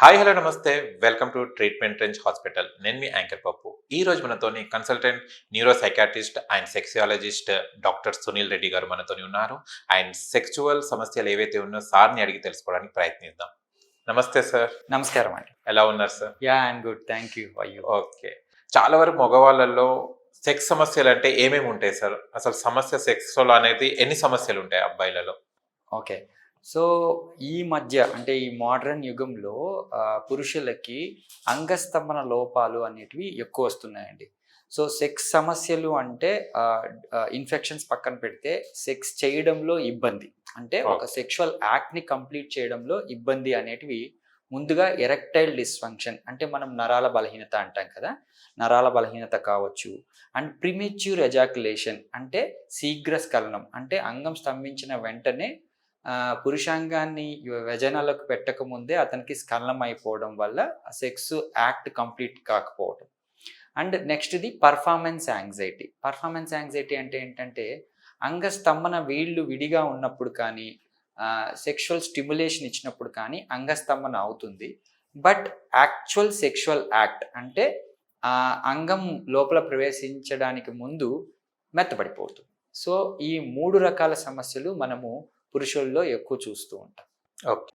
Hi hello namaste welcome to treatment range hospital. నేను మీ anchor Pappu. ఈ రోజు మనతోని consultant neuro psychiatrist and sexologist doctor Sunil Reddy garu మనతోని ఉన్నారు. అండ్ సెక్చువల్ సమస్యలు ఏవైతే ఉన్నాయో సార్ని అడిగి తెలుసుకోవడానికి ప్రయత్నిద్దాం. నమస్తే సార్. నమస్కారం అండి. ఎలా ఉన్నారు sir? I'm good. Thank you. How are you? Okay. చాలా వరకు మగవాళ్ళలో సెక్స్ సమస్యలు అంటే ఏమేమి ఉంటాయి సార్? అసలు సమస్య సెక్స్‌లో అనేది ఎన్ని సమస్యలు ఉంటాయి అబ్బాయిలలో? ఓకే. సో, ఈ మధ్య అంటే ఈ మోడర్న్ యుగంలో పురుషులకి అంగస్తంభన లోపాలు అనేటివి ఎక్కువొస్తున్నాయండి. సో, సెక్స్ సమస్యలు అంటే ఇన్ఫెక్షన్స్ పక్కన పెడితే సెక్స్ చేయడంలో ఇబ్బంది. అంటే ఒక సెక్షువల్ యాక్ట్‌ని కంప్లీట్ చేయడంలో ఇబ్బంది అనేటివి ముందుగా ఎరెక్టైల్ డిస్‌ఫంక్షన్ అంటే మనం నరాల బలహీనత అంటాం కదా! నరాల బలహీనత కావచ్చు. అండ్ ప్రిమెచ్యూర్ ఎజాక్యులేషన్ అంటే శీఘ్ర స్ఖలనం. అంటే అంగం స్తంభించిన వెంటనే పురుషాంగాన్ని వెజైనాలోకి పెట్టకముందే అతనికి స్ఖలనం అయిపోవడం వల్ల సెక్స్ యాక్ట్ కంప్లీట్ కాకపోవడం. అండ్ నెక్స్ట్‌ది పర్ఫార్మెన్స్ యాంగ్జైటీ. పర్ఫార్మెన్స్ యాంగ్జైటీ అంటే ఏంటంటే అంగస్తంభన వీళ్ళు విడిగా ఉన్నప్పుడు కానీ సెక్షువల్ స్టిమ్యులేషన్ ఇచ్చినప్పుడు కానీ అంగస్తంభన అవుతుంది. బట్ యాక్చువల్ సెక్షువల్ యాక్ట్ అంటే అంగం లోపల ప్రవేశించడానికి ముందు మెత్తబడిపోతుంది. సో, ఈ 3 రకాల సమస్యలు మనము పురుషుల్లో ఎక్కువ చూస్తూ ఉంటాం. ఓకే.